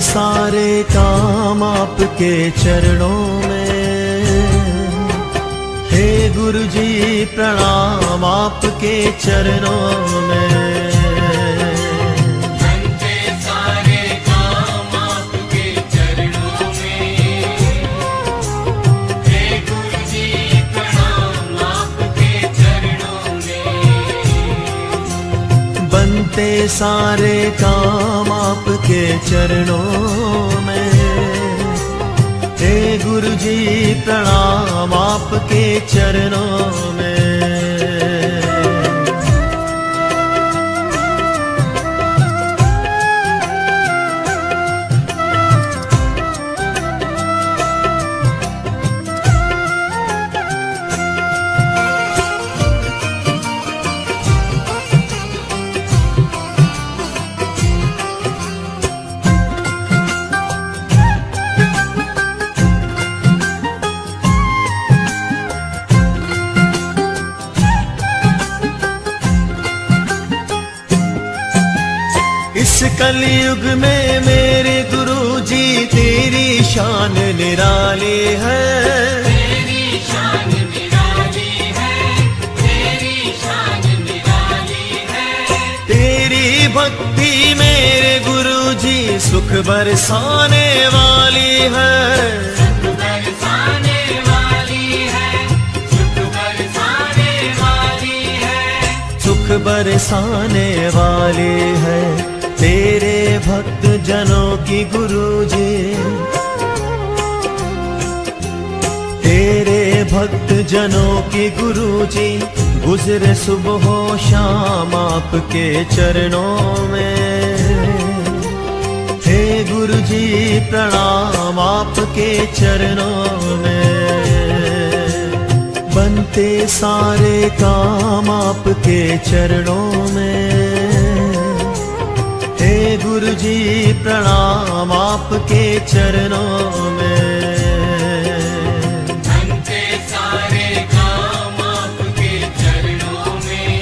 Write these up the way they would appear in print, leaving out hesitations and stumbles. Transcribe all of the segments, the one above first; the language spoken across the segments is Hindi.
सारे काम आपके चरणों में। हे गुरु जी प्रणाम आपके चरणों में। बनते सारे काम आपके चरणों में। हे गुरु जी प्रणाम आपके चरणों में। बनते सारे काम आपके चरणों में। हे गुरु जी प्रणाम आपके चरणों में। इस कलयुग में मेरे गुरु जी तेरी शान निराली है। तेरी शान निराली है। तेरी शान निराली है। तेरी भक्ति मेरे गुरु जी सुख बरसाने वाली है। सुख बरसाने वाली है। सुख बरसाने वाली है। सुख बरसाने वाली है। तेरे भक्त जनों की गुरु जी, तेरे भक्त जनों की गुरु जी गुजरे सुबह शाम आपके चरणों में। हे गुरु जी प्रणाम आपके चरणों में। बनते सारे काम आपके चरणों में। हे गुरु जी प्रणाम आपके चरणों में। बनते सारे काम आपके चरणों में।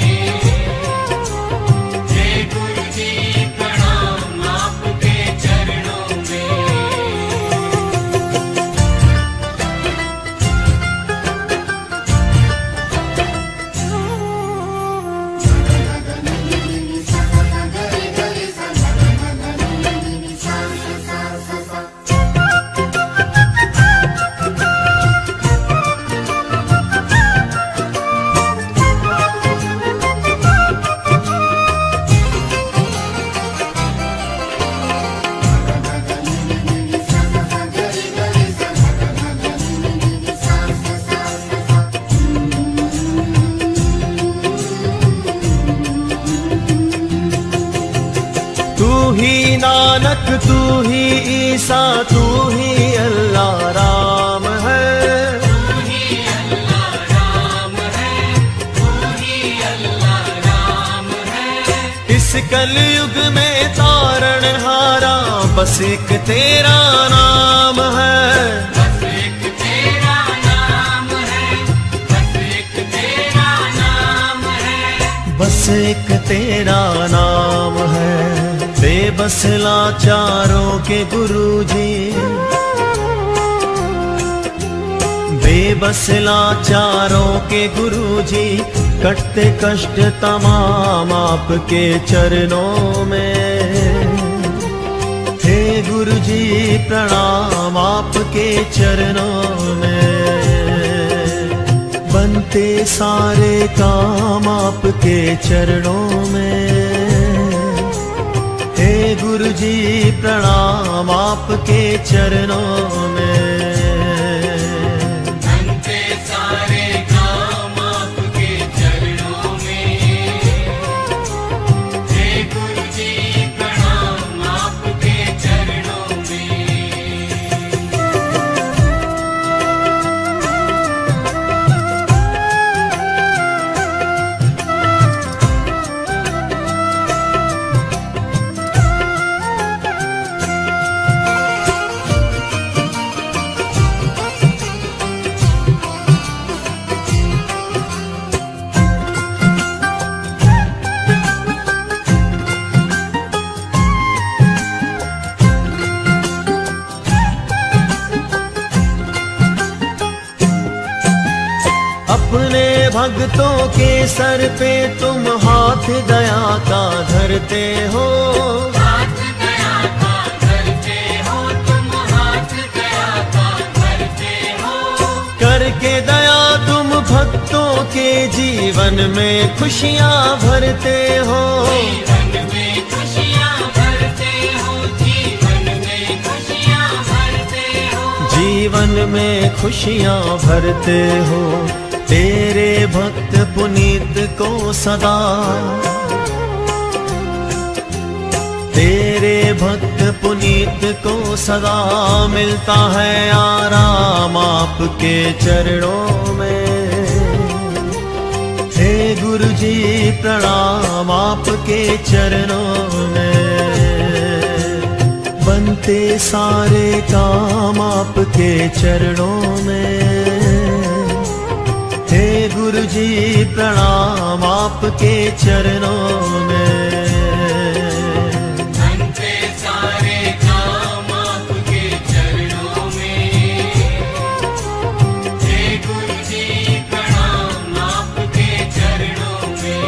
हे गुरु जी प्रणाम आपके चरणों में। तू ही नानक तू ही ईसा तू ही अल्लाह राम है। तू ही अल्लाह राम है। तू ही अल्लाह राम है। इस कलयुग में तारणहारा बस एक तेरा नाम है। बस एक तेरा नाम है। बस एक तेरा नाम है। बस एक तेरा नाम है। बेबस लाचारों के गुरु जी, बेबस लाचारों के गुरु जी कटते कष्ट तमाम आपके चरणों में। हे गुरु जी प्रणाम आपके चरणों में। बनते सारे काम आपके चरणों में। हे गुरु जी प्रणाम आपके चरणों में। बनते सारे काम आपके चरणों में। हे गुरु जी प्रणाम आपके चरणों में। भक्तों के सर पे तुम हाथ दया का धरते हो, हाथ दया का धरते हो, तुम हाथ दया का धरते हो। करके दया तुम भक्तों के जीवन में खुशियाँ भरते हो, जीवन में खुशियाँ भरते हो, जीवन में खुशियाँ भरते हो, जीवन में खुशियाँ भरते हो। तेरे भक्त पुनीत को सदा, तेरे भक्त पुनीत को सदा मिलता है आराम आपके चरणों में। हे गुरु जी प्रणाम आपके चरणों में, बनते सारे काम आपके चरणों में। हे गुरु जी प्रणाम आपके चरणों में, बनते सारे काम आपके चरणों में। हे गुरु जी प्रणाम आपके चरणों में,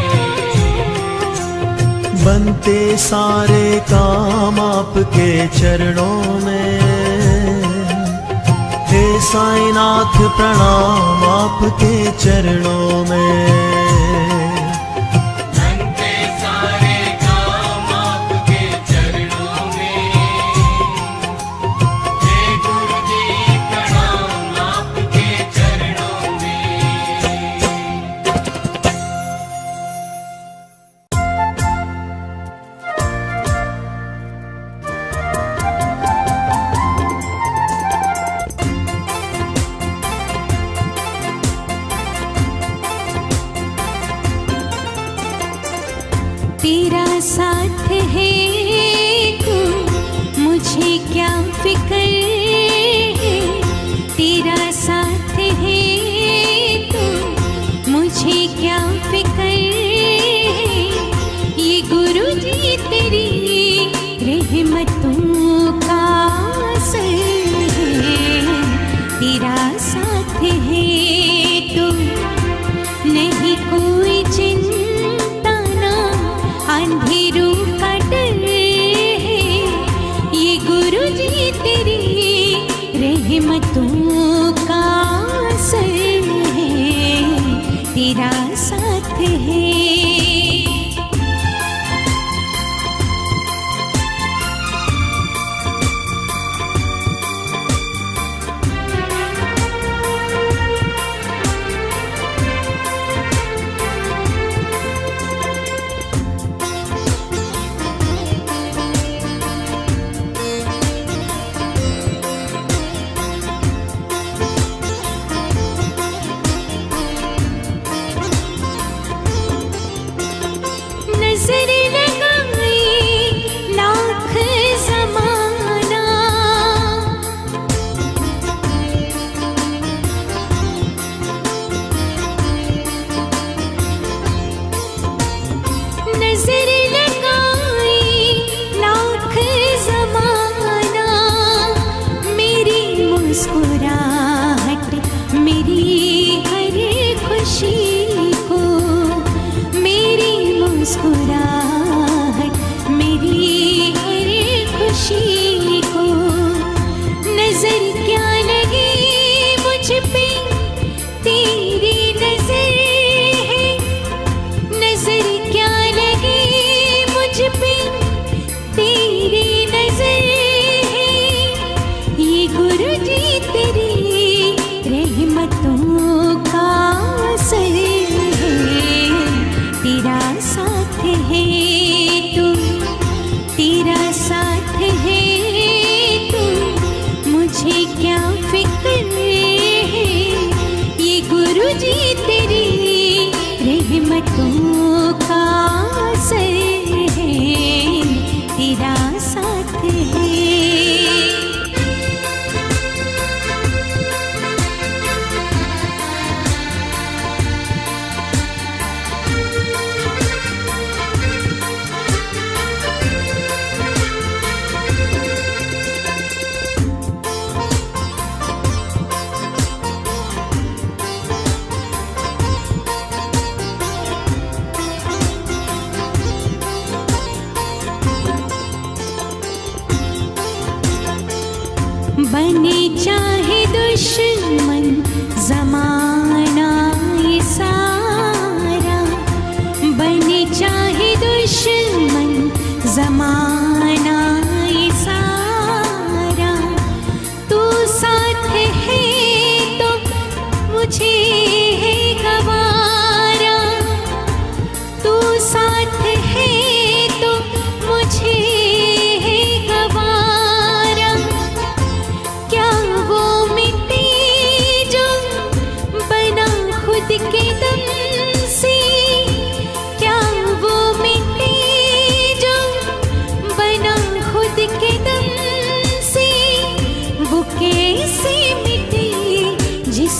बनते सारे काम आपके चरणों में। हे साईनाथ प्रणाम आपके चरणों में, बनते सारे काम आपके चरणों में। हे गुरु जी प्रणाम आपके चरणों में। तेरा साथ है तू, मुझे क्या फिक्र है। तेरा साथ है तू, मुझे क्या फिक्र है। ये गुरु जी तेरी रहमतों का असर है। तेरा साथ है तू, नहीं कोई चिंता ना अंधेरों का डर है। ये गुरु जी तेरी रहमतों का असर है। तेरा साथ है।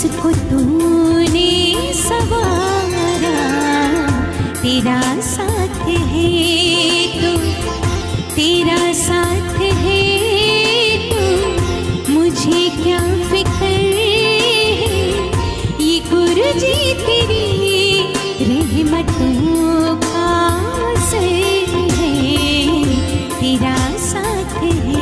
जिसको तूने सवारा, तेरा साथ है तू, तेरा साथ है तू, मुझे क्या फिक्र है, ये गुरु जी तेरी रहमतों का असर है, तेरा साथ है।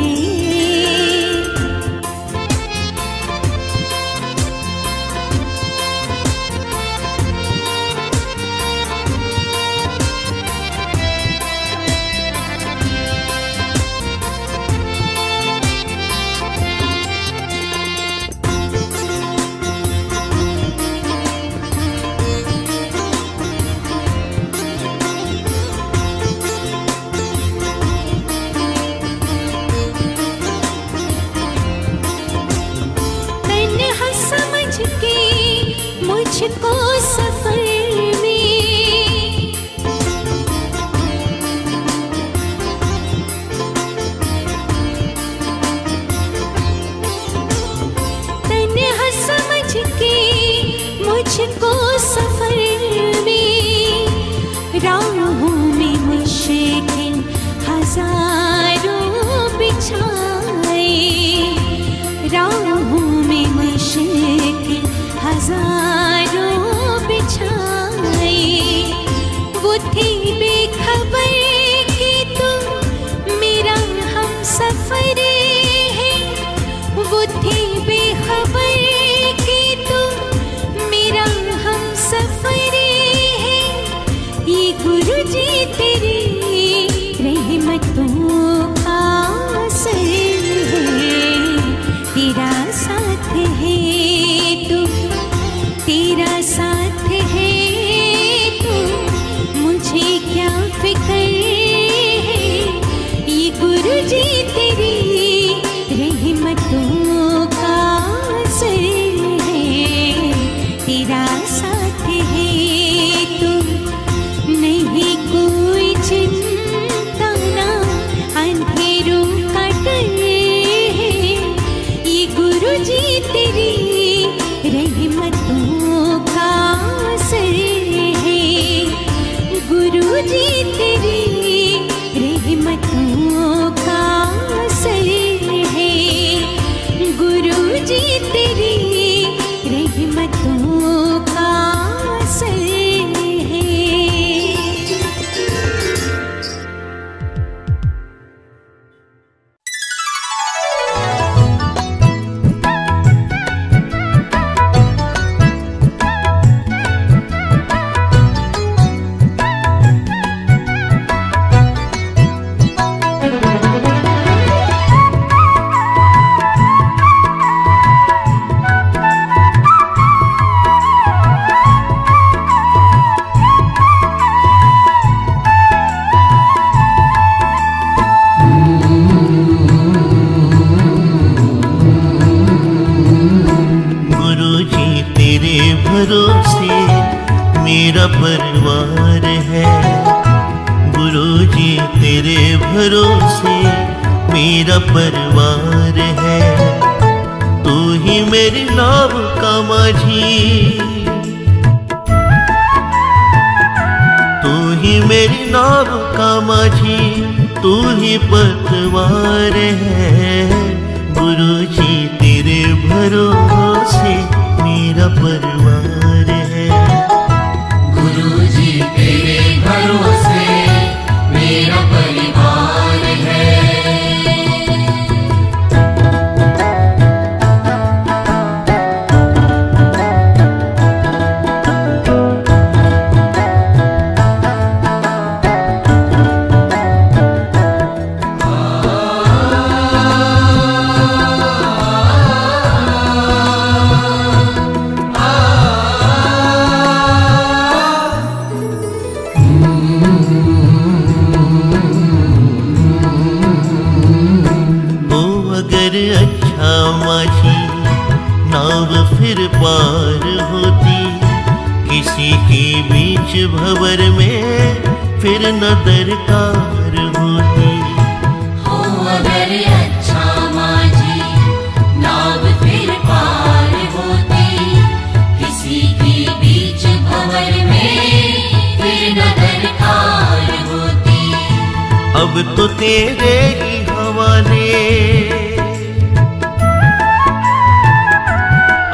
मुझको सफर में तन्हा समझ के, मुझको सफर में, राहों में मुश्किल हजारों बिछाए, राहों में मुश्किल हजारों बिछाए, वो थी बेखबर कि तुम मेरा हम सफर है, वो थी बेखबर कि तुम मेरा हम सफर है, ये गुरु जी तेरी रहमतों का असर है, तेरा साथ है तू, तेरा साथ है तू, मुझे क्या फिक्र है, ये गुरु जी तेरी रहमतों का असर है, तेरा साथ है तू, नहीं कोई चिंता ना अंधेरों का डर है, ये गुरु जी तेरी रहमतों का असर है, गुरु जी तेरी रहमतों का असर है, गुरु जी तेरी रहमतों का असर है। भरोसे मेरा परिवार है, गुरुजी तेरे भरोसे मेरा परिवार है, तू ही मेरी नाव का माझी, तू ही मेरी नाव का माझी, तू ही पतवार है, गुरुजी तेरे भरोसे मेरा परिवार है, गुरुजी तेरे भरोसे मेरा परिवार है। पार होती किसी के बीच भंवर में फिर न दरकार होती। हो अगर अच्छा माझी नाव फिर पार होती अब तो तेरे ही हवाले,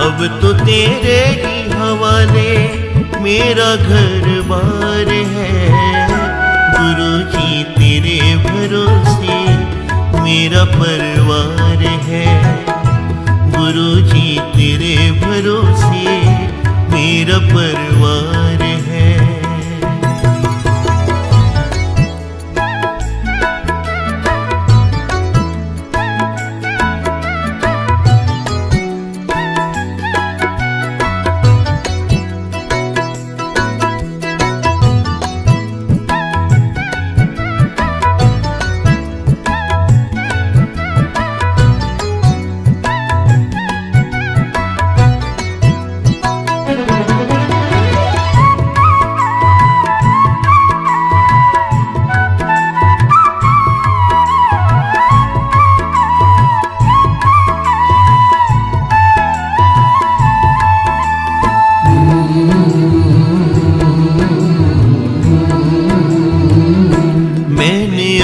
अब तो तेरे ही हवाले मेरा घर बार है। गुरु जी तेरे भरोसे मेरा परिवार है। गुरु जी तेरे भरोसे मेरा परिवार है।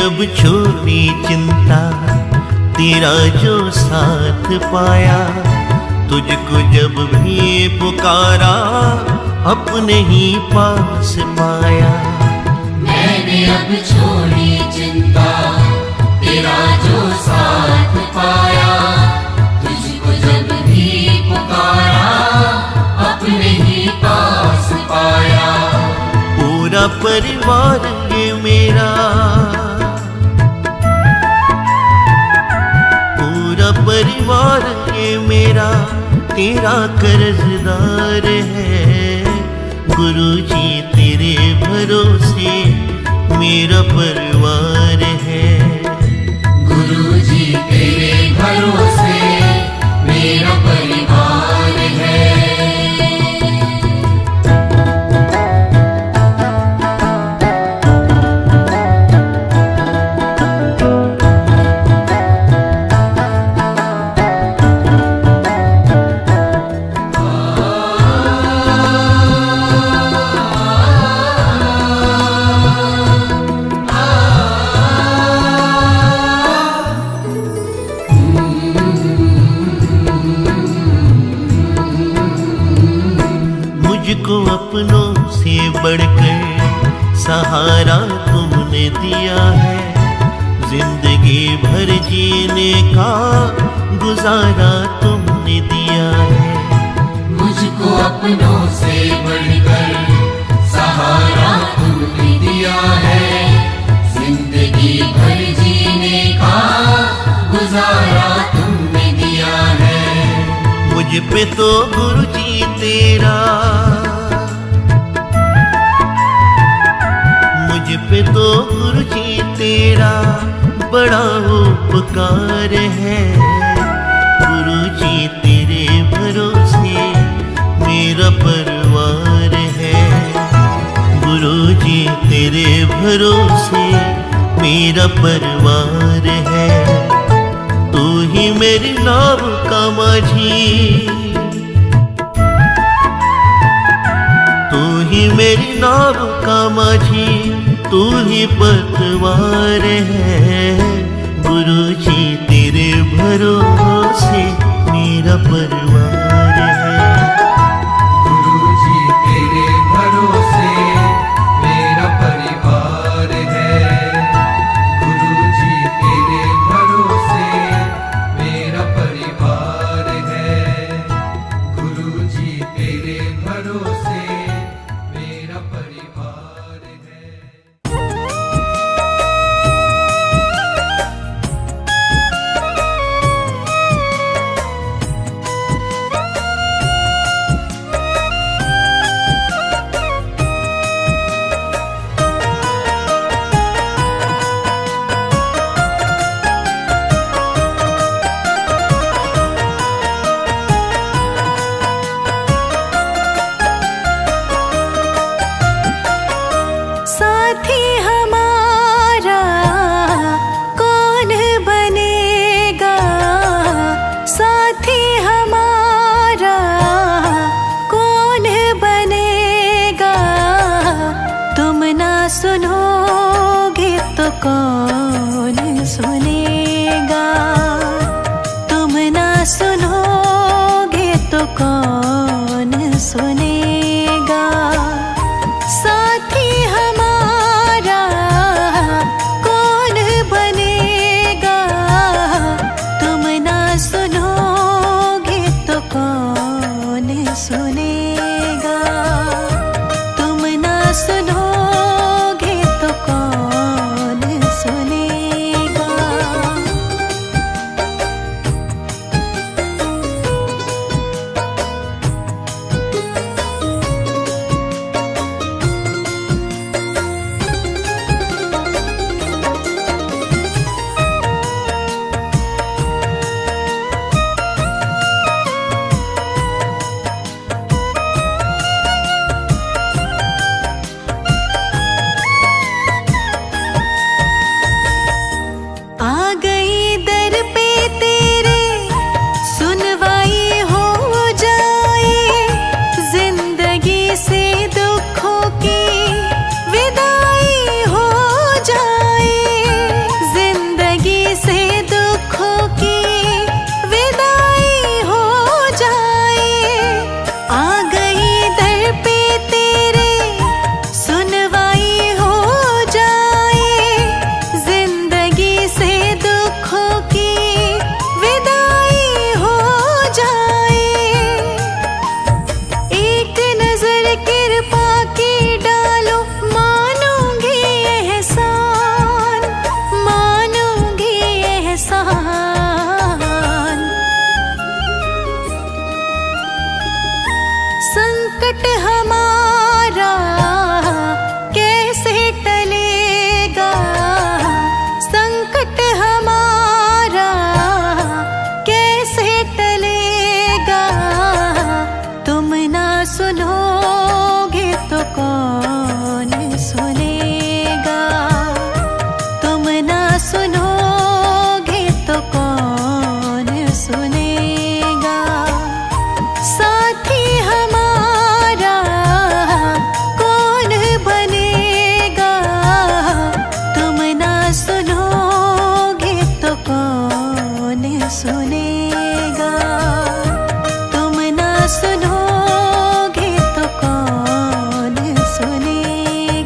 अब छोड़ी चिंता तेरा जो साथ पाया, तुझको जब भी पुकारा अपने ही पास पाया। मैंने अब छोड़ी चिंता तेरा जो साथ पाया, तुझको जब भी पुकारा अपने ही पास पाया। पूरा परिवार ये मेरा, परिवार ये मेरा तेरा कर्जदार है। गुरु जी तेरे भरोसे मेरा परिवार है। गुरु जी तेरे भरोसे मेरा परिवार है। मुझको अपनों से बढ़कर सहारा तुमने दिया है। जिंदगी भर जीने का गुजारा तुमने दिया है। मुझको अपनों से बढ़कर सहारा तुमने दिया है। जिंदगी भर जीने का गुजारा तुमने दिया है। मुझ पे तो गुरु जी तेरा, मुझ पे तो गुरु जी तेरा बड़ा उपकार है। गुरु जी तेरे भरोसे मेरा परिवार है। गुरु जी तेरे भरोसे मेरा परिवार है। तू ही मेरी नाव का माझी, तू ही मेरी नाव का माझी, तू ही पतवार है। गुरु जी तेरे भरोसे मेरा परिवार है। गुरु जी तेरे भरोसे मेरा परिवार है। गुरु जी तेरे भरोसे मेरा परिवार है। गुरु जी तेरे भरोसे मेरा परिवार है। सुनेगा। साथी हमारा कौन बनेगा, तुम ना सुनोगे तो कौन सुनेगा। तुम ना सुनोगे तो कौन सुनेगा। आ गई दर पे तेरे, सुनवाई हो जाए। जिंदगी से दुखों की विदाई हो जाए। जिंदगी से दुखों की विदाई हो जाए। आ गई दर पे तेरे, सुनवाई हो जाए। जिंदगी से दुखों की विदाई हो जाए। एक नजर कृपा की डालो, मानूंगी एहसान, मानूंगी एहसान। संकट हमारा कैसे टलेगा, संकट हमारा कैसे टलेगा। तुम ना सुनोगे तो कौन सुनेगा। तुम ना सुनोगे तो कौन सुनेगा। साथी हमारा कौन बनेगा, तुम ना सुनोगे तो कौन सुनेगा। तुम ना सुनोगे तो कौन सुनेगा।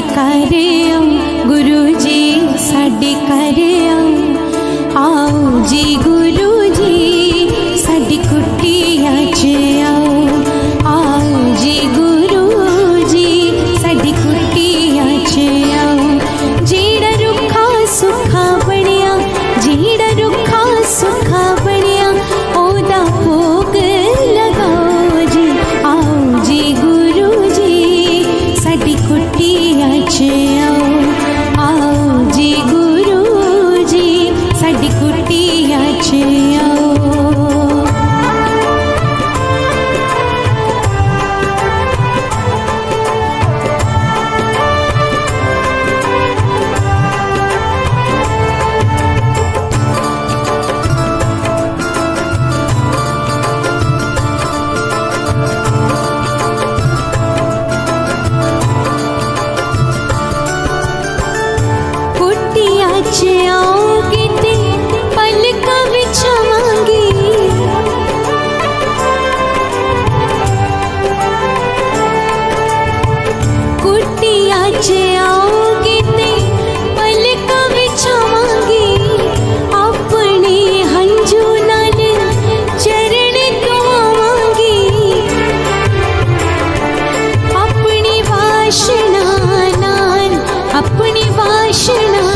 घर आओ गुरु जी, साडे घर आओ जी गुरु जी, साडी कुटिया च आओ जी गुरु जी, साडी कुटिया च आओ। जेड़ा रुखा सुखा बनिया, जेड़ा रुखा सुखा बनिया, ओदा भोग लगाओ जी, आओ जी गुरु जी, साडी कुटिया च आओ जी गुरु जी, साडी कुटिया च आओ। कुटिया च आओगे ते पलका बिछावांगी, कुटिया च आओगे ते पलका बिछावांगी, अपने हंजू नाल चरण धोवांगी, अपनी वासना नाल, अपनी वासना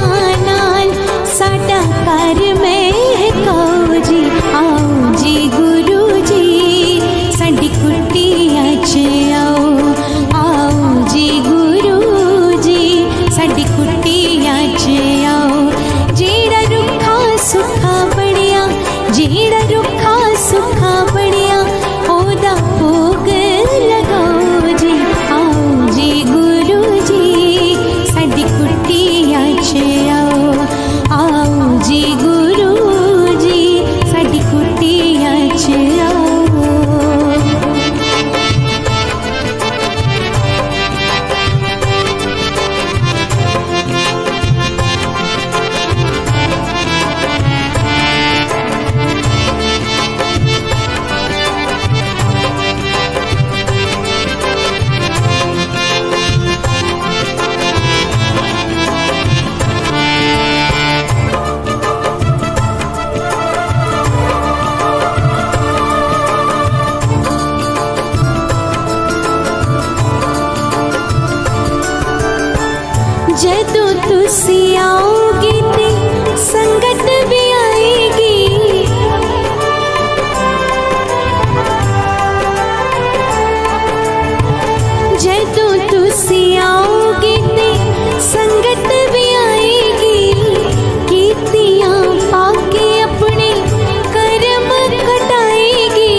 नाल साडा घर महकाओ जी, आओ जी गुरु जी, साडी कुटिया च आओ जी गुरु जी, साडी कुटिया च आओ। जेड़ा रुखा सुखा बनिया, जेड़ा रुखा सुखा बनिया, ओदा भोग लगाओ जी, आओ जी गुरु जी, साडी कुटिया च आओ जी गुरु जी, साडी कुटिया च आओ। जदों तुसी आओगे ते संगत भी आएगी, जदों तुसी आओगे ते संगत भी आएगी, कीतियां पाके अपने कर्म कटाएगी,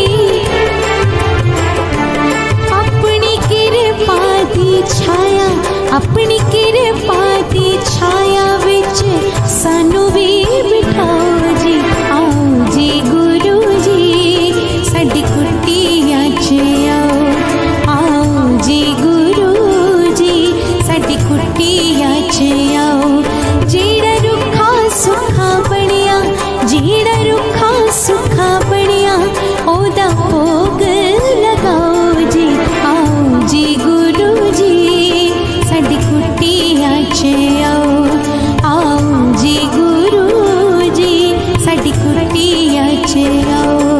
अपनी कृपा दी छाया, अपनी कृपा दी छाया विच सानू भी बिठाओ जी, आओ जी गुरु जी, साडी कुटिया च आओ जी गुरु जी, साडी कुटिया च आओ। जेड़ा रुखा सुखा बनिया, जेड़ा रुखा सुखा बनिया, ओदा भोग लगाओ जी, आओ जी गुरु जी, साडी कुटिया च आओ जी गुरु जी, साडी कुटिया च आओ।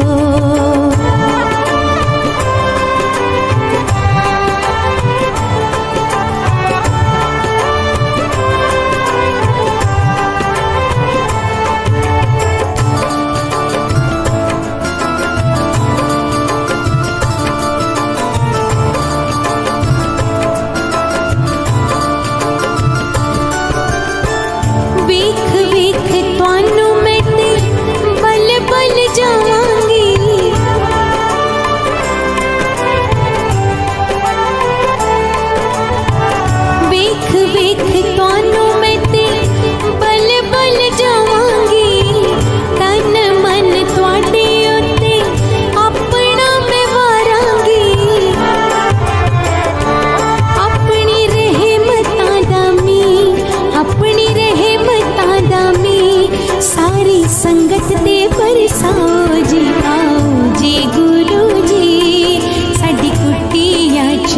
वेख वेख तुहानू मैं ते बल बल जावांगी, वेख वेख तुहानू मैं ते बल बल जावांगी, तन मन तुहाडे उत्ते अपना मैं वारांगी, अपनी रहमतां दा मींह, अपनी रहमतां दा मींह सारी संगत ते बरसाओ जी, आओ जी गुरु जी, साडी कुटिया च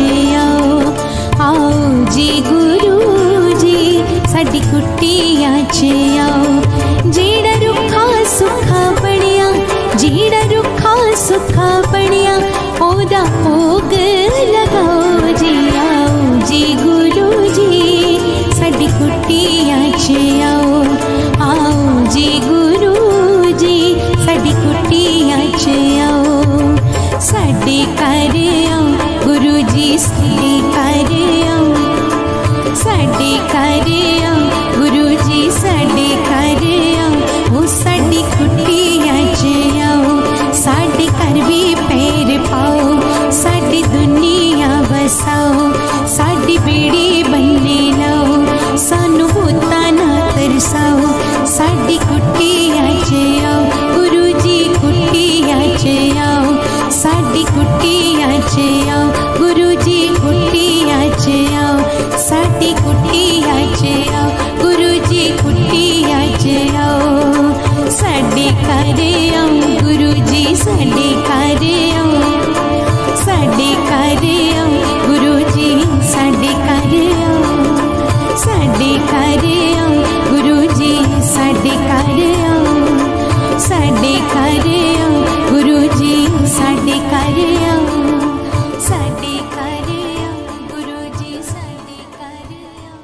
आओ जी गुरु साडी कुटिया च आओ। जेड़ा रुखा सुखा बनिया, जेड़ा रुखा सुखा बनिया, ओदा भोग लगाओ जी। आओ जी गुरु जी साडी कुटिया च आओ। आओ जी गुरु जी साडी कुटिया च आओ। साडे घर आओ गुरु जी, साडे घर आओ। साडे घर आओ गुरु जी, साडे घर आओ। ओ साडी कुटिया च आओ। साडे घर भी पैर पाओ, साडी दुनिया बसाओ। साडी बेड़ी बन्ने लाओ, सानू होता ना तरसाओ। साडी कुटिया च आओ गुरु जी, कुटिया च आओ। साडी कुटिया च आओ गुरु जी, कुटिया च आओ। साडी कुटिया च आओ गुरु जी, कुटिया च आओ। साडे घर आओ गुरु जी, साडे घर आओ। साडे घर आओ गुरु जी, साडे घर आओ। साडे घर आओ गुरु जी, साडे घर आओ। साडे घर आओ गुरु जी, साडे घर आओ। साडे घर आओ गुरु जी, साडे घर आओ।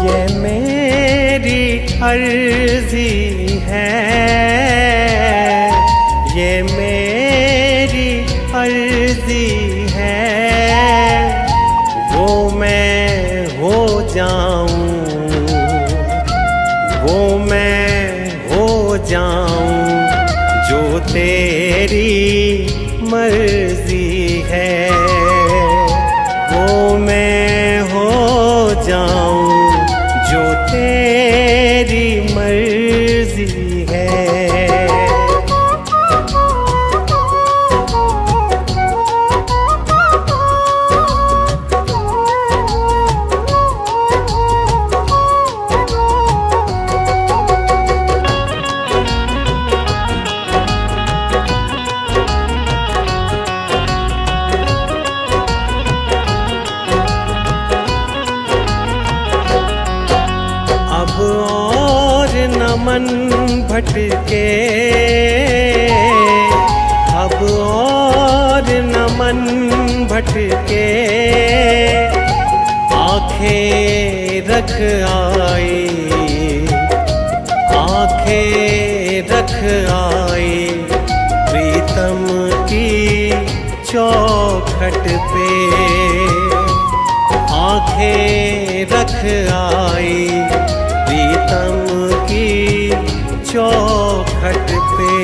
ये मेरी अर्जी है, ये मेरी अर्जी है। वो मैं हो जाऊं, वो मैं हो जाऊं जो तेरी मर्जी है। वो मैं हो जाऊं जो तेरी मर्जी है। अब और न मन भटके, अब और न मन भटके। आंखें रख आई, आंखें रख आई प्रीतम की चौखट पे। आंखें रख आई प्रीतम की चौखट पे।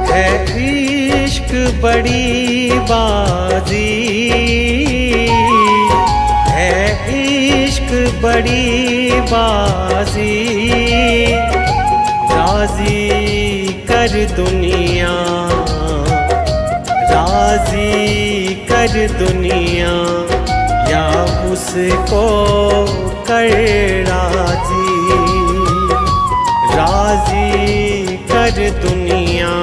है इश्क बड़ी बाजी, है इश्क बड़ी बाजी। राजी कर दुनिया, राजी कर दुनिया, या उसको कर राजी। राजी कर दुनिया,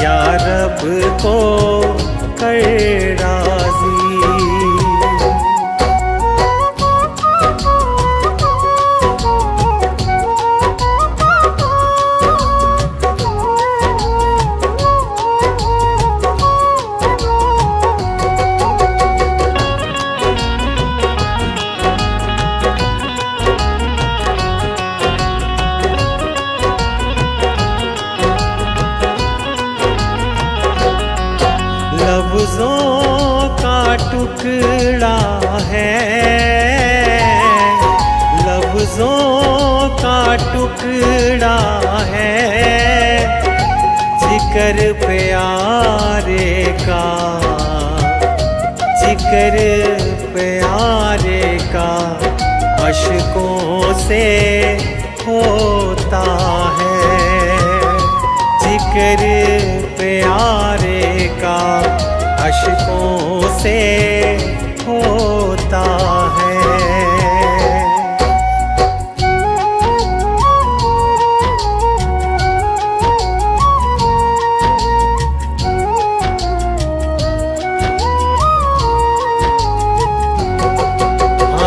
या रब को कर राजी। लफ्ज़ों का टुकड़ा है, लफ्ज़ों का टुकड़ा टुकड़ा है जिक्र प्यारे का, जिक्र प्यारे का अशकों से होता है। जिक्र प्यारे का अशकों से होता है।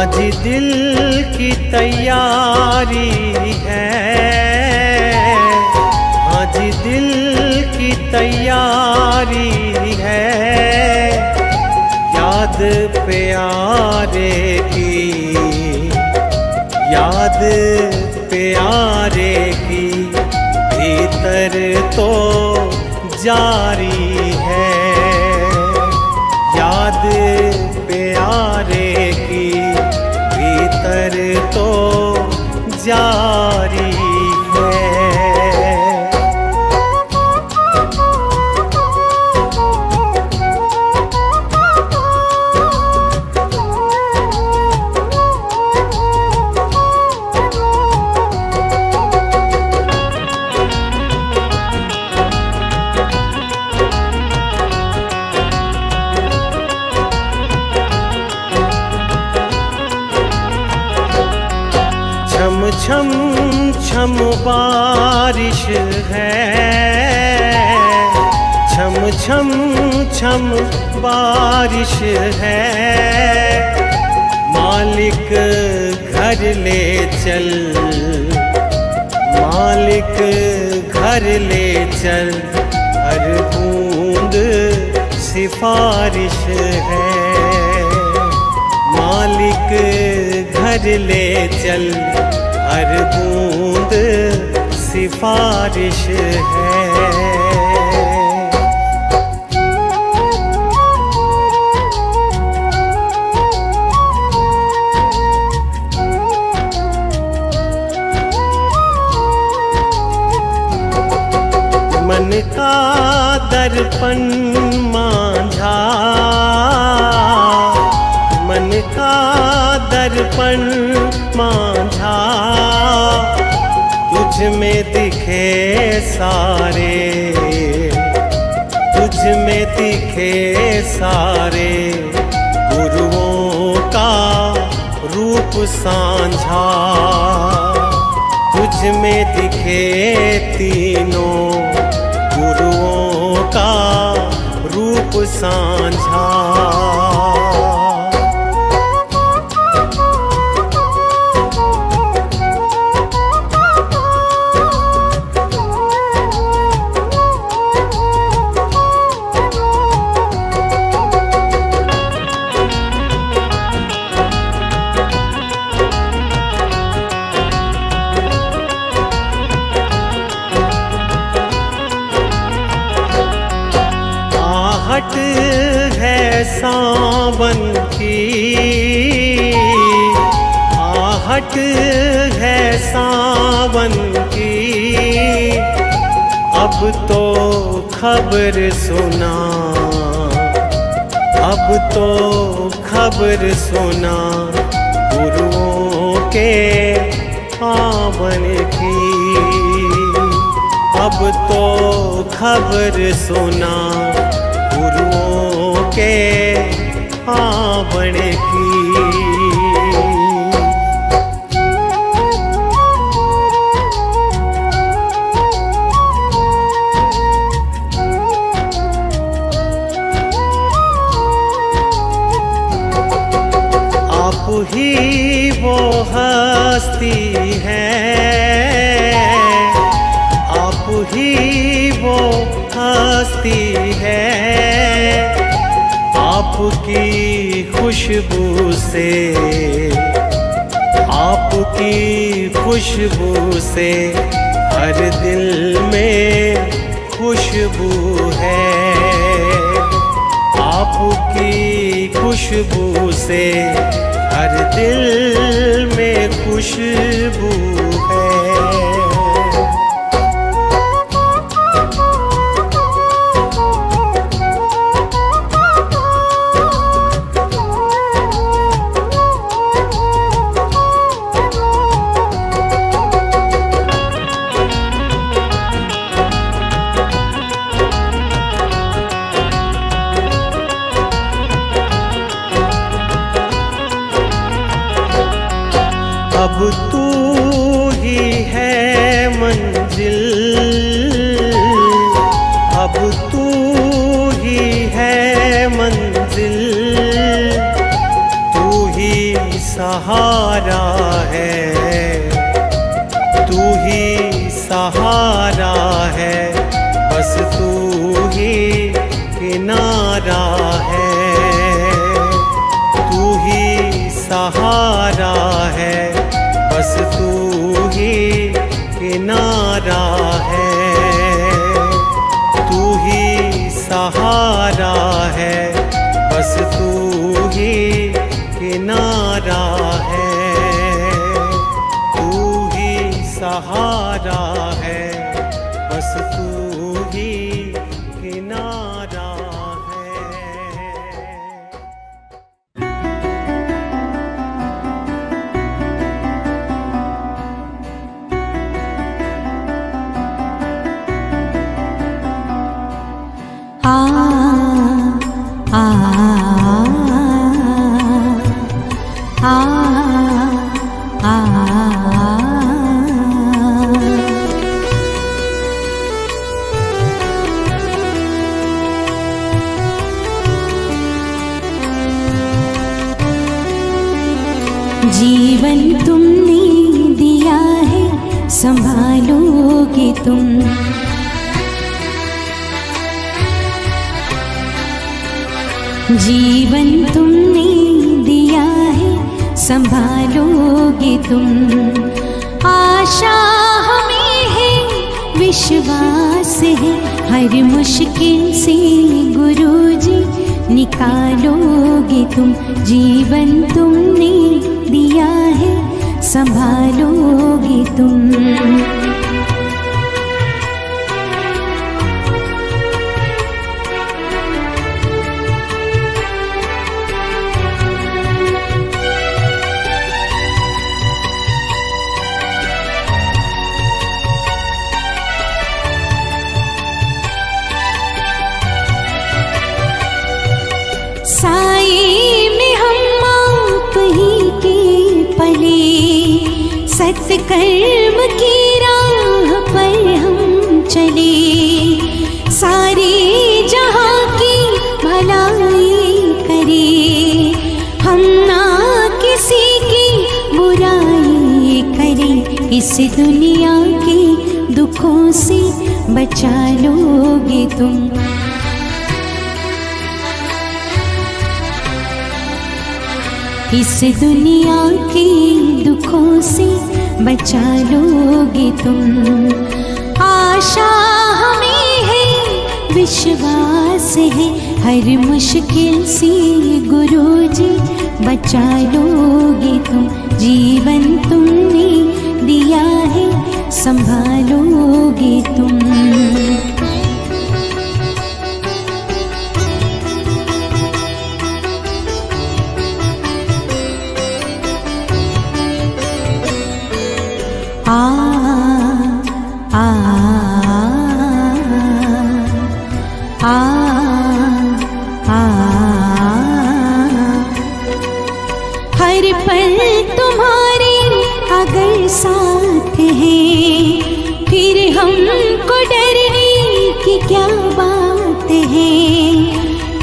आज दिल की तैयारी है, आज दिल की तैयारी है, याद प्यारे की, याद प्यारे की भीतर तो जारी है। याद प्यारे की भीतर तो जारी है। छम छम छम बारिश है, छम छम छम बारिश है, मालिक घर ले चल, मालिक घर ले चल, हर बूंद सिफारिश है। मालिक घर ले चल, हर बूंद सिफारिश है। मन का दर्पण मांझा, मन का दर्पण मांझा, तुझ में दिखे सारे, तुझ में दिखे सारे, गुरुओं का रूप सांझा। तुझ में दिखे तीनों गुरुओं का रूप सांझा। आहट है सावन की, आहट है सावन की, अब तो खबर सुना, अब तो खबर सुना, गुरुओं के आवन की। अब तो खबर सुना, गुरुओं के आवन की। आप ही वो हस्ती है, आप ही वो हस्ती है, आपकी खुशबू से, आपकी खुशबू से हर दिल में खुशबू है। आपकी खुशबू से हर दिल में खुशबू है। तू ही है मंजिल, अब तू ही है मंजिल, तू ही सहारा है, तू ही सहारा है, बस तू ही किनारा है, तू ही सहारा है, बस तू ही किनारा है, तू ही सहारा है, बस तू ही किनारा है, तू ही सहारा है, बस तू ही किनारा है। आ आ आ आ जीवन तुमने दिया है, संभालोगे तुम, जीवन तुमने दिया है, संभालोगे तुम, आशा हमें है, विश्वास है, हर मुश्किल से गुरुजी निकालोगे तुम, जीवन तुमने दिया है, संभालोगे तुम। साए में हम आप ही के पले, सत्कर्म की राह पर हम चले, सारे जहाँ की भलाई करे, हम ना किसी की बुराई करें, इस दुनिया के दुखों से बचा लोगे तुम, इस दुनिया के दुखों से बचा लोगे तुम, आशा हमें है, विश्वास है, हर मुश्किल से गुरुजी बचा लोगे तुम, जीवन तुमने दिया है, संभालोगे तुम। आ आ आ आ हर पल तुम्हारे अगर साथ है, फिर हमको डरने की क्या बात है,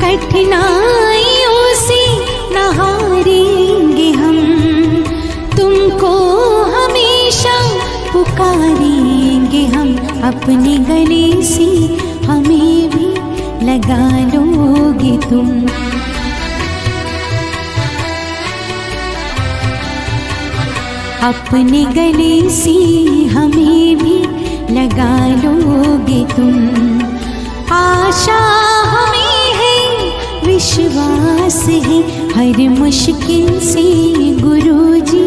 कठिनाइयों से न हारेंगे हम, तुमको हमेशा पुकारेंगे हम, अपने गले से हमें भी लगा लोगे तुम, अपने गले से हमें भी लगा लोगे तुम, आशा हमें है, विश्वास है, हर मुश्किल से गुरुजी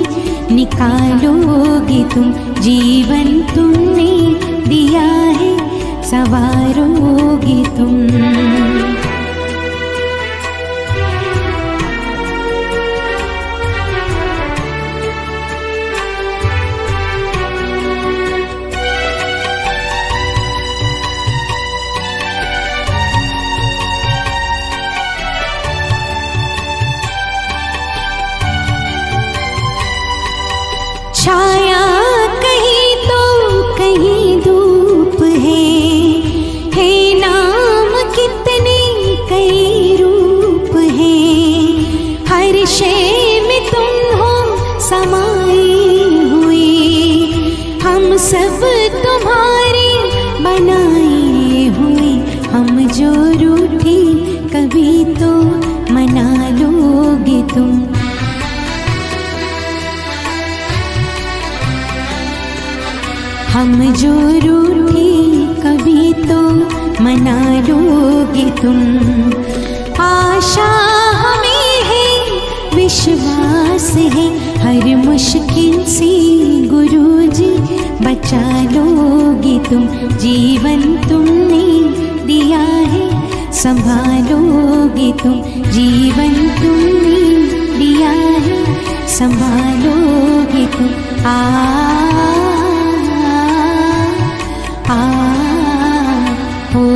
निकालोगे तुम, जीवन तुमने दिया है, संवारोगे तुम। सब तुम्हारे बनाए हुए, हम जो रूठे कभी तो मना लोगे तुम। हम जो रूठे कभी तो मना लोगे तुम। आशा हमें है, विश्वास है, हर मुश्किल से गुरुजी बचा लोगे तुम। जीवन तुमने दिया है, संभालोगे तुम। जीवन तुमने दिया है, संभालोगे तुम। हो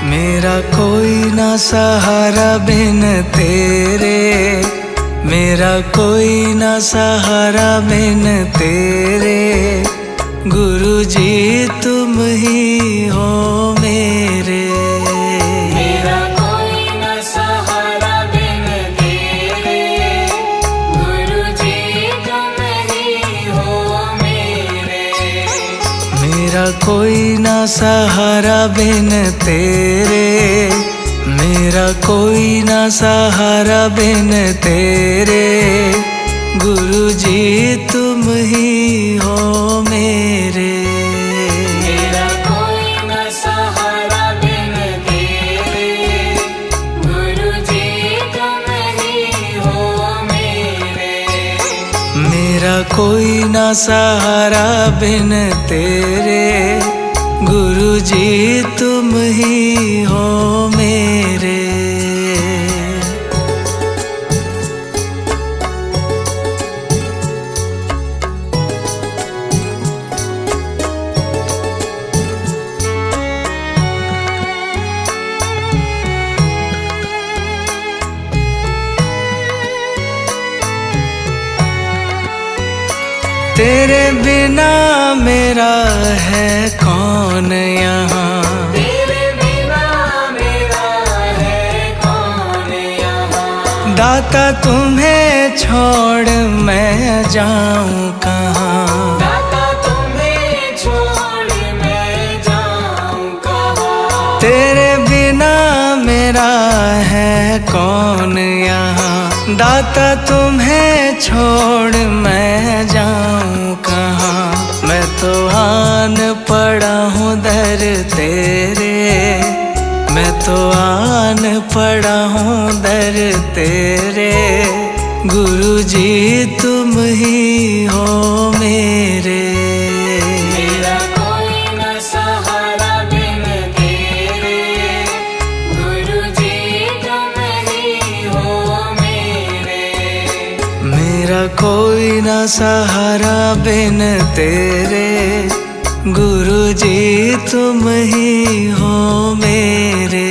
मेरा कोई ना सहारा बिन तेरे, मेरा कोई ना सहारा बिन तेरे। गुरुजी तुम ही हो मेरे। मेरा कोई न सहारा बिन तेरे, गुरुजी तुम ही हो मेरे। मेरा कोई ना सहारा बिन तेरे, मेरा कोई ना सहारा बिन तेरे। गुरुजी तुम ही हो मेरे। मेरा कोई न सहारा बिन तेरे, गुरुजी तुम ही हो मेरे। मेरा कोई ना सहारा बिन तेरे। गुरुजी तुम ही हो मेरे। तेरे बिना मेरा है कौन यहाँ, तेरे बिना मेरा है कौन यहाँ। दाता तुम्हें छोड़ मैं जाऊँ कहाँ। दाता तुम्हें छोड़ मैं जाऊँ कहाँ। तेरे बिना मेरा है कौन यहाँ, दाता तुम्हें छोड़ मैं जाऊँ कहाँ। मैं तो आन पड़ा हूँ दर तेरे, मैं तो आन पड़ा हूँ दर तेरे। गुरुजी तुम ही हो मेरे। मेरा कोई न सहारा बिन तेरे, गुरुजी तुम ही हो मेरे। मेरा कोई ना सहारा बिन तेरे। गुरुजी तुम ही हो मेरे।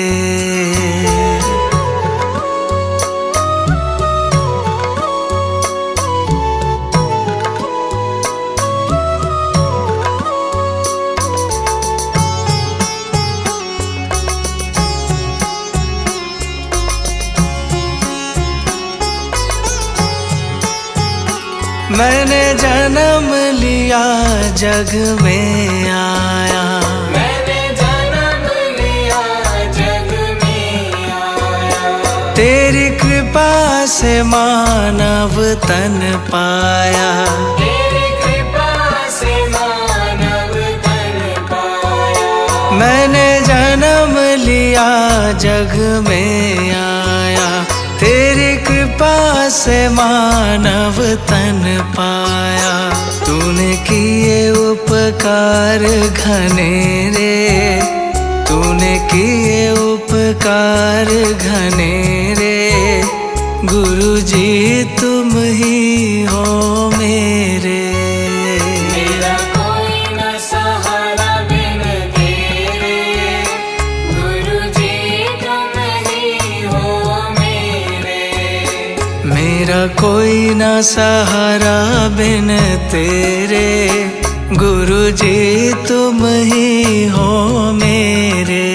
मैंने जन्म लिया जग में आया, मैंने जन्म लिया जग में आया। तेरी कृपा से मानव तन पाया। तेरी कृपा से मानव तन पाया। मैंने जन्म लिया जग में आया, तेरी कृपा से मानव तन पाया। तूने किए उपकार घनेरे, तूने किए उपकार घनेरे। गुरु जी तुम ही हो मेरे। मेरा कोई न सहारा बिन तेरे, गुरु जी तुम ही हो मेरे। मेरा कोई ना सहारा बिन तेरे, गुरु जी तुम ही हो मेरे।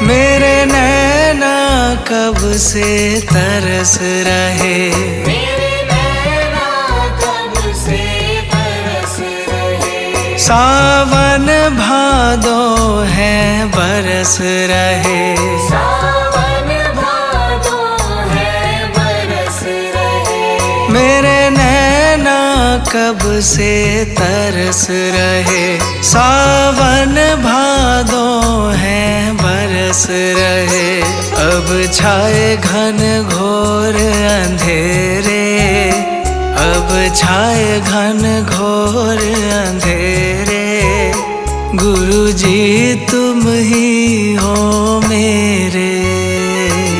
मेरे नैना कब से तरस रहे, मेरे नैना कब से तरस रहे। सावन भादो है बरस रहे। सावन भादो है बरस रहे। मेरे नैना कब से तरस रहे, सावन भादो है बरस रहे। अब छाए घन घोर अंधेरे, अब छाए घन घोर अंधेरे। गुरु जी तुम ही हो मेरे।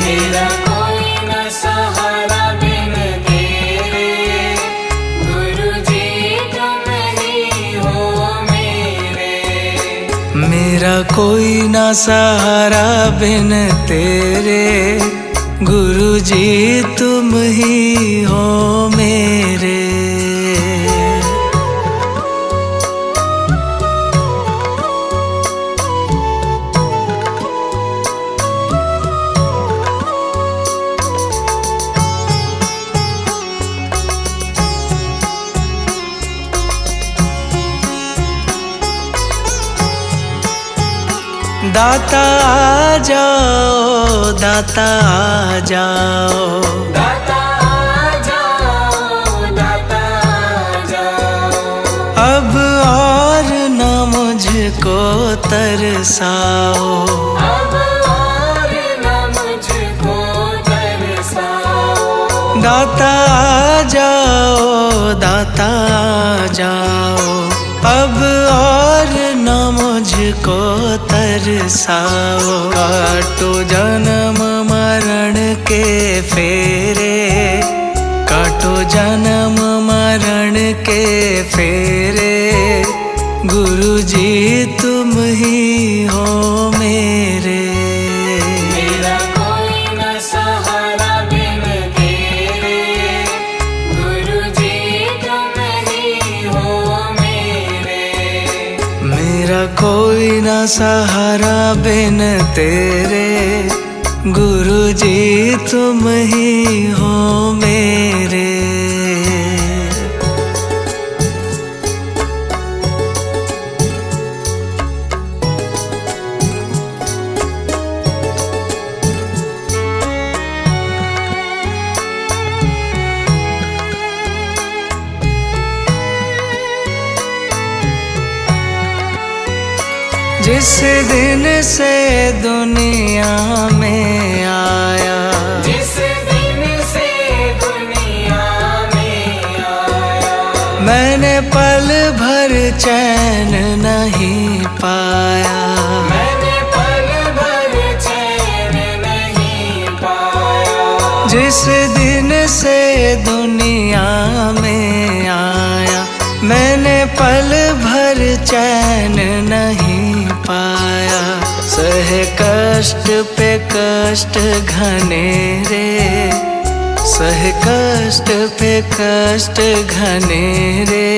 मेरा कोई न सहारा बिन तेरे, गुरु जी तुम ही हो मेरे। मेरा कोई ना सहारा बिन तेरे, गुरु जी तुम ही हो मेरे। दाता आ जाओ, दाता आ जाओ, दाता आ जाओ, दाता आ जाओ। अब और न मुझको तरसाओ। अब और न मुझको तरसाओ। दाता आ जाओ, दाता आ जाओ, अब और न मुझको तरसाओ। काटो जन्म मरण के फेरे, काटो जन्म मरण के फेरे। गुरु जी तुम ही हो मेरे। मेरा कोई न सहारा बिन तेरे, गुरु जी तुम ही हो मेरे। मेरा कोई ना सहारा बिन तेरे, गुरु जी तुम ही हो मेरे। जिस दिन से दुनिया में आया, जिस दिन से दुनिया में आया। मैंने पल भर चैन नहीं पाया। मैंने पल भर चैन नहीं पाया। जिस दिन से दुनिया में आया, मैंने पल भर चैन नहीं पाया। सहे कष्ट पे कष्ट घनेरे, सहे कष्ट पे कष्ट घनेरे।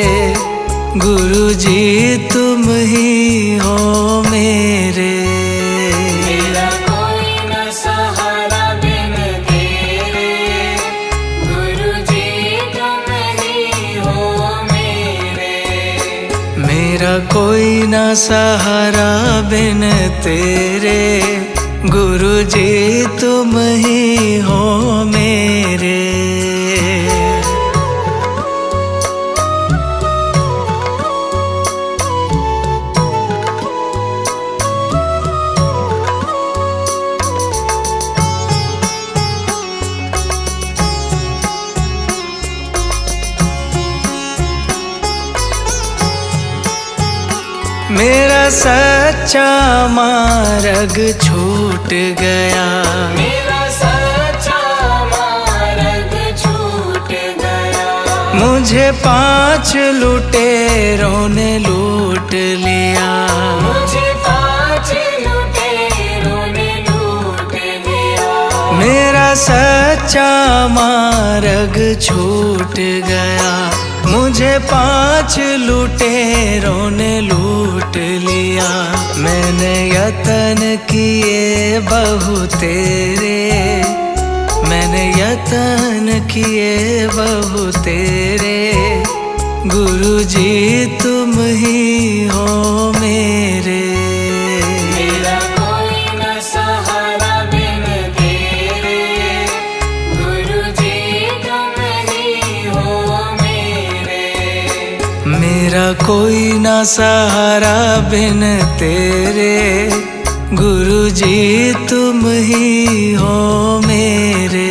गुरु जी तुम ही हो मेरे। मेरा कोई न सहारा बिन तेरे, गुरु जी तुम ही हो मेरे। मेरा कोई ना सहारा बिन तेरे, गुरु जी तुम ही हो मेरे। सच्चा मार्ग छूट गया, मेरा सच्चा मार्ग छूट गया। मुझे 5 लुटेरों ने लूट लिया, मुझे 5 लुटेरों ने लूट लिया। मेरा सच्चा मार्ग छूट गया, मुझे 5 लुटेरों ने लूट लिया। मैंने यतन किए बहु तेरे, मैंने यतन किए बहु तेरे, गुरुजी तुम ही हो मेरे। मेरा कोई न सहारा बिन तेरे, गुरुजी तुम ही हो मेरे। मेरा कोई ना सहारा बिन तेरे, गुरुजी तुम ही हो मेरे।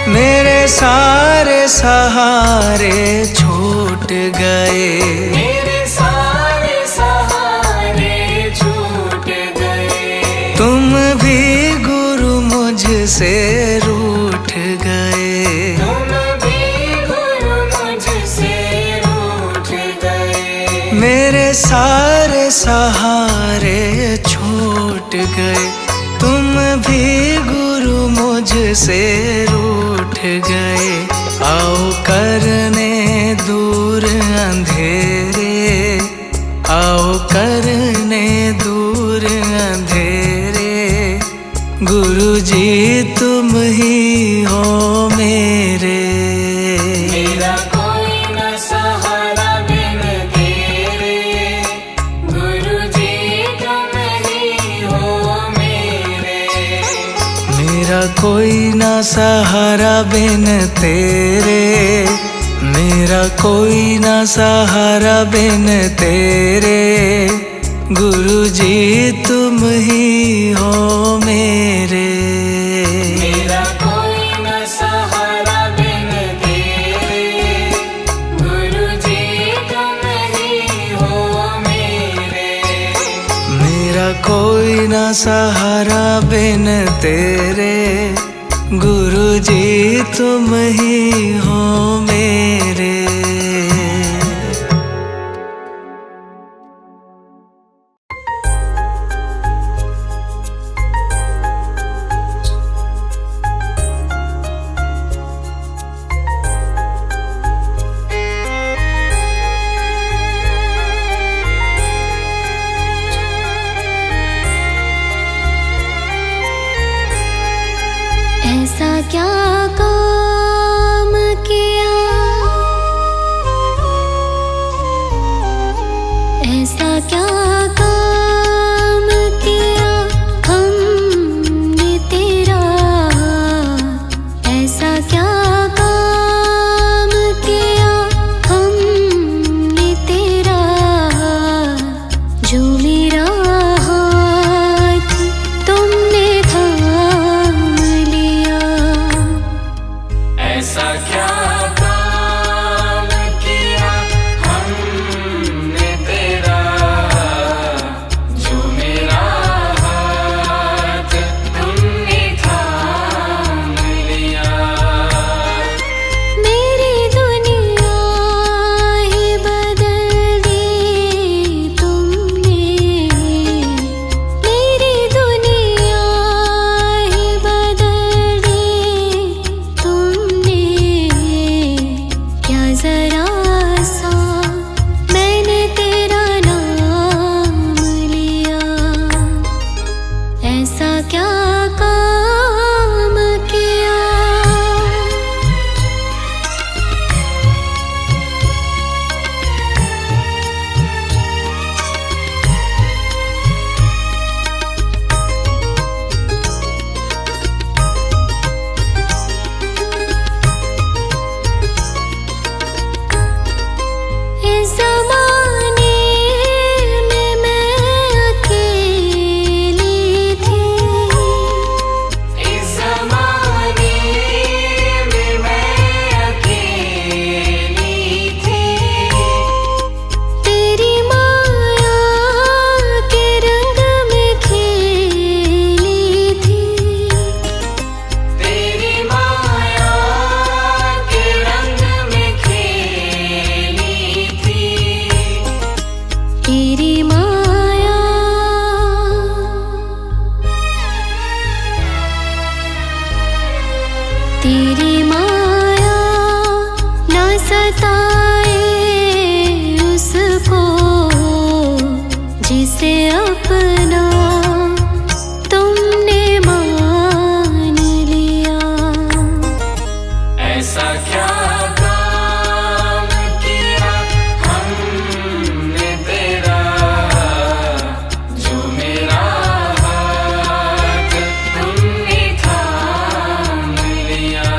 मेरे सारे सहारे छूट गए, मेरे सारे सहारे छूट गए। तुम भी गुरु मुझसे रूठ गए, तुम भी गुरु मुझसे रूठ गए। मेरे सारे सहारे छूट गए, तुम भी गुरु मुझसे रूठ गए। आओ करने दूर अंधेरे, आओ करने दूर अंधेरे, गुरुजी तुम ही हो मेरे। मेरा कोई न सहारा बिन तेरे, गुरुजी तुम ही हो मेरे। मेरा कोई ना सहारा बिन तेरे, मेरा कोई ना सहारा बिन तेरे, गुरुजी तुम ही हो मेरे। मेरा कोई न सहारा बिन तेरे, गुरुजी तुम ही हो मेरे। मेरा कोई ना सहारा बिन तेरे, गुरुजी तुम ही हो मेरे। ऐसा क्या काम किया, ऐसा क्या काम किया हमने तेरा, ऐसा क्या काम किया हमने तेरा, जो मेरा हाथ तुमने थाम लिया। ऐसा क्या काम किया हमने तेरा, जिसे अपना तुमने मान लिया। ऐसा क्या काम किया हमने तेरा, जो मेरा हाथ तुमने थाम लिया।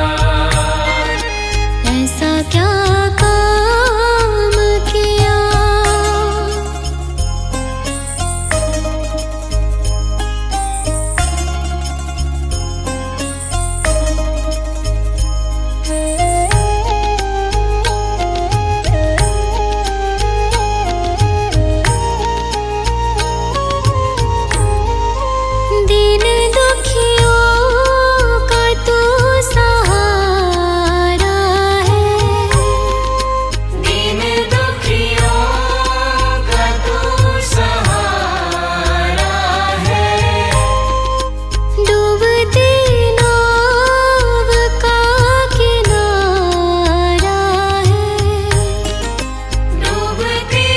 ऐसा क्या काम किया। दीन दुखियों का तू सहारा है, दीन दुखियों का तू सहारा है। डूबती नाव का किनारा है, डूबती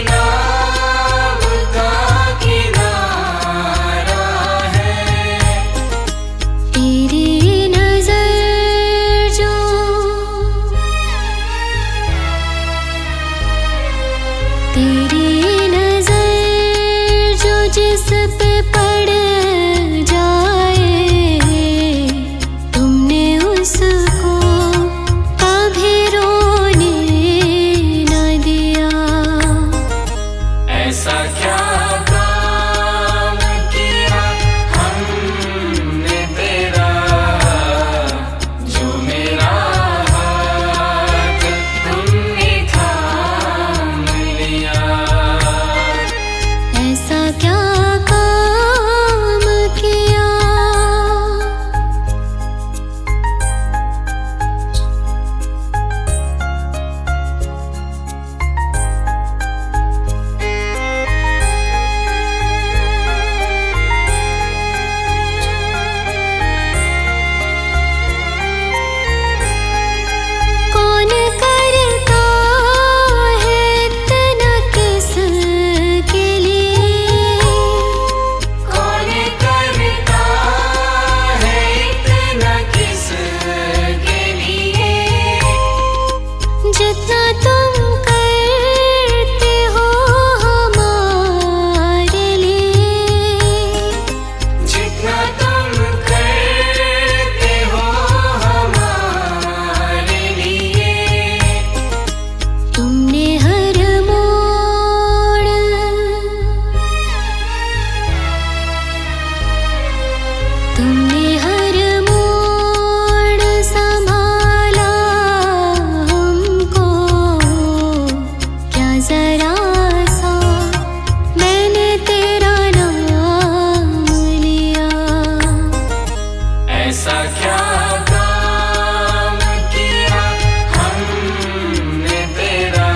नाव का किनारा है। तेरी नजर जो जिस पे पड़ जाए, तुमने उसको कभी रोने न दिया। ऐसा क्या काम किया हमने तेरा, जो मेरा हाथ तुमने थाम लिया। ऐसा क्या काम किया। कौन करता है इतना किसके लिए, कौन करता है इतना किसके लिए, जितना तुम करते हो हमारे लिए। जितना तुम करते हो हमारे लिए। तुमने हर मोड़ संभाला हमको, क्या जरा सा मैंने तेरा नाम लिया। ऐसा क्या काम किया हमने तेरा,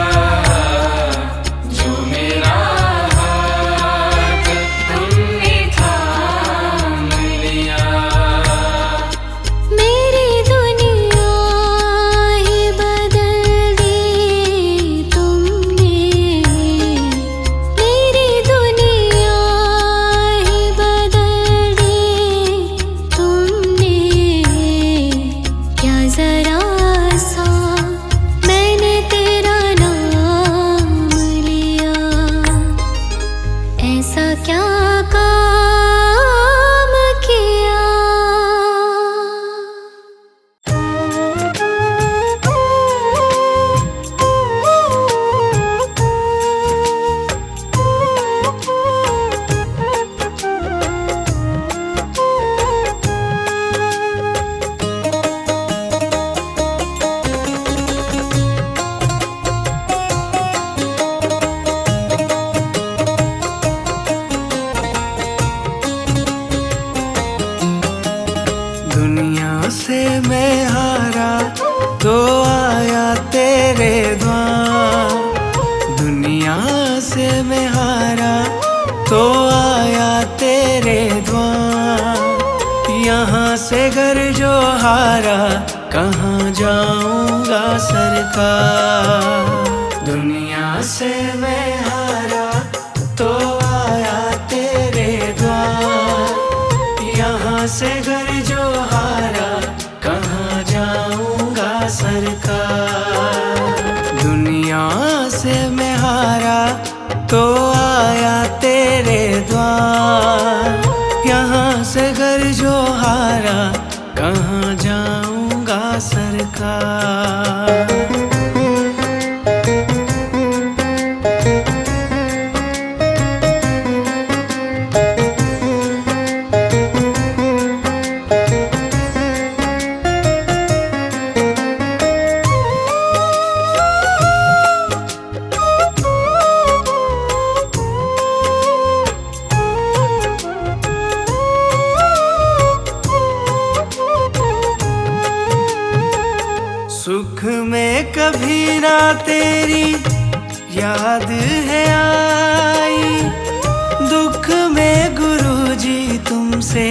जो मेरा हाथ तुमने थाम लिया। मेरी दुनिया ही बदल दी तुमने, मेरी दुनिया ही बदल दी तुमने। क्या जरा सा मैंने तेरा नाम लिया। ऐसा क्या काम किया। दुनिया से मैं हारा तो आया तेरे द्वार, दुनिया से मैं हारा तो आया तेरे द्वार। यहाँ से घर जो हारा कहाँ जाऊंगा सरकार। दुनिया से मैं हारा तो आया यहाँ से मैं हारा तो आया तेरे द्वार। यहाँ से घर जो हारा कहाँ जाऊंगा सरकार। सुख में कभी ना तेरी याद है आई, दुख में गुरुजी तुमसे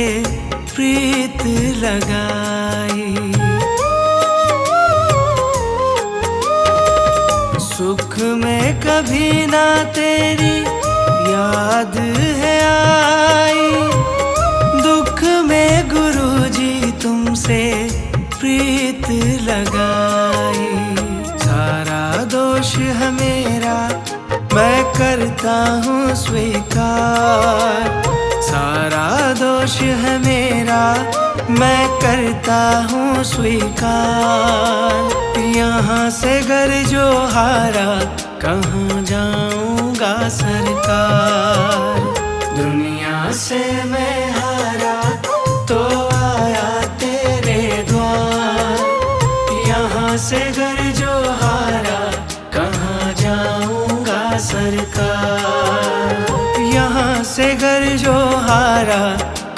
प्रीत लगाई। सुख में कभी ना तेरी याद है आई, दुख में गुरुजी तुमसे प्रीत लगाई। सारा दोष है मेरा मैं करता हूँ स्वीकार। सारा दोष है मेरा मैं करता हूँ स्वीकार। यहाँ से घर जो हारा कहाँ जाऊंगा सरकार। दुनिया से मैं हारा तो आया तेरे द्वार। यहाँ से घर जो हारा कहाँ जाऊंगा सरकार। यहाँ से घर जो हारा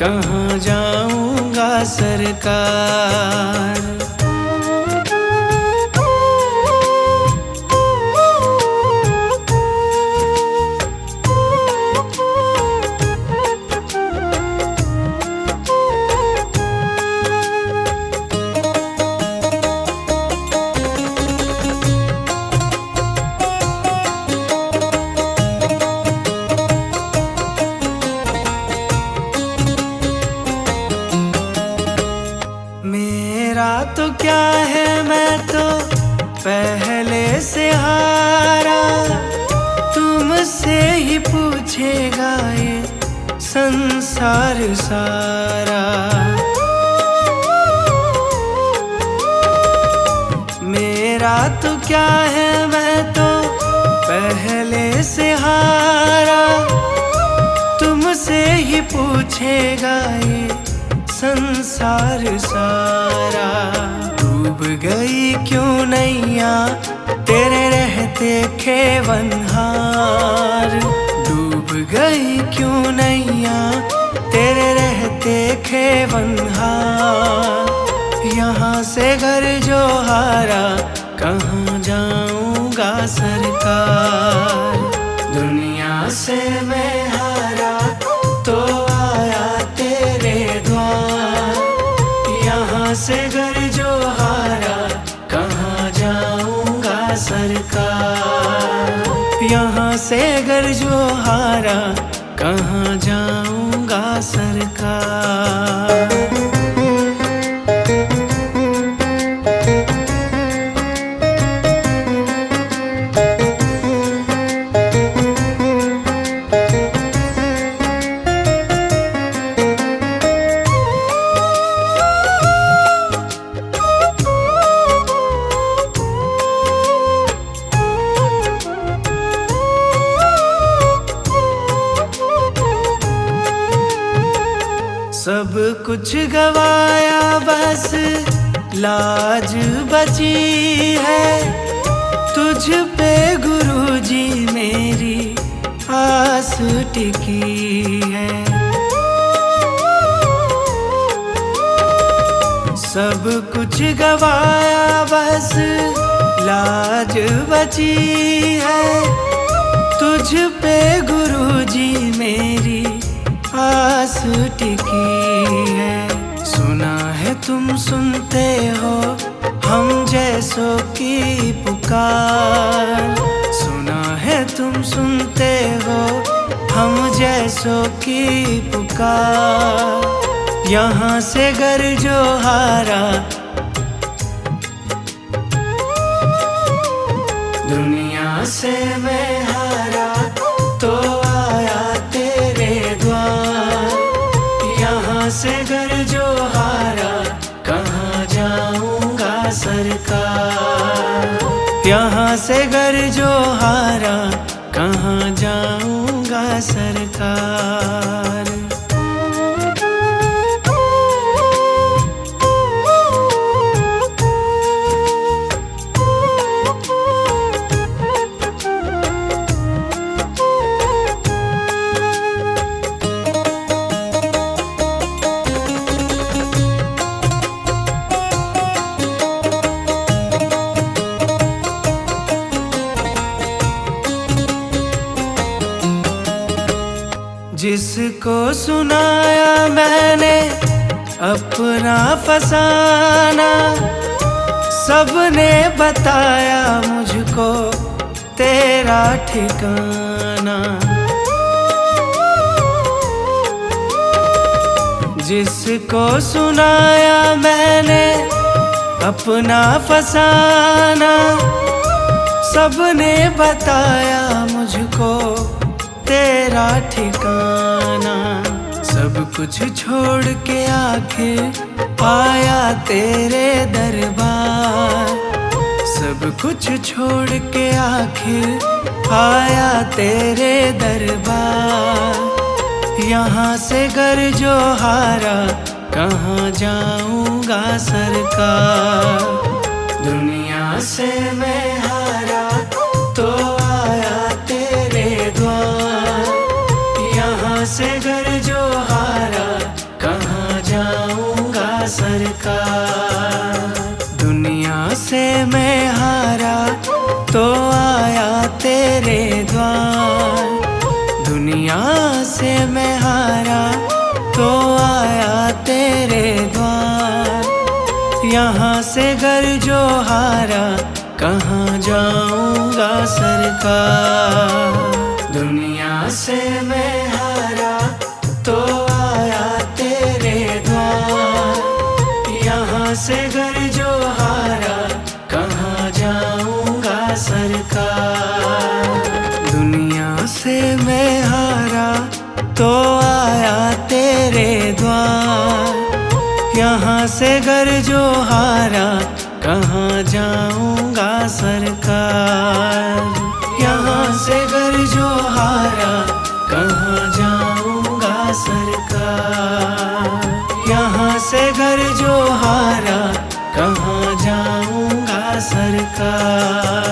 कहाँ जाऊंगा सरकार। मेरा तो क्या है मैं तो पहले से हारा। तुमसे ही पूछेगा ये संसार सारा। मेरा तो क्या है मैं तो पहले से हारा। तुमसे ही पूछेगा ये संसार सारा। डूब गई क्यों नैया तेरे रहते खेवनहार। डूब गई क्यों नैया तेरे रहते खेवनहार। यहाँ से घर जो हारा कहाँ जाऊंगा सरकार। दुनिया से मैं हारा तो आया तेरे द्वार। यहाँ से घर जो हारा कहाँ जाऊंगा सरकार। यहाँ से घर जो हारा कहाँ जाऊंगा सरकार। सब कुछ गवाया बस लाज बची है। तुझ पे गुरुजी मेरी आस टिकी है। सब कुछ गवाया बस लाज बची है। तुझ पे गुरुजी मेरी आस टिकी है। सुना है तुम सुनते हो हम जैसों की पुकार। सुना है तुम सुनते हो हम जैसों की पुकार। यहाँ से घर जो हारा दुनिया से मैं हारा तो आया तेरे द्वार। यहाँ से घर जो हारा कहाँ जाऊंगा सरकार। यहाँ से घर जो हारा कहाँ जाऊंगा सरकार। जिसको सुनाया मैंने अपना फसाना, सबने बताया मुझको तेरा ठिकाना। जिसको सुनाया मैंने अपना फसाना, सबने बताया मुझको तेरा ठिकाना। सब कुछ छोड़ के आखिर आया तेरे दरबार। सब कुछ छोड़ के आखिर आया तेरे दरबार। यहाँ से घर जो हारा कहाँ जाऊंगा सरकार। दुनिया से मैं हारा तो आया तेरे द्वार। यहाँ से घर जो हारा कहाँ जाऊंगा सरकार। दुनिया से मैं हारा तो आया तेरे द्वार। दुनिया से मैं हारा तो आया तेरे द्वार। यहाँ से घर जो हारा कहाँ जाऊंगा सरकार। दुनिया से मैं हारा तो आया तेरे द्वार। यहाँ से घर जो हारा कहाँ जाऊंगा सरकार। दुनिया से मैं हारा तो आया तेरे द्वार। यहाँ से घर जो हारा कहाँ जाऊंगा सरकार। यहाँ से घर जो हारा कहाँ जाऊंगा सरकार। यहाँ से घर जो हारा कहाँ जाऊंगा सरकार।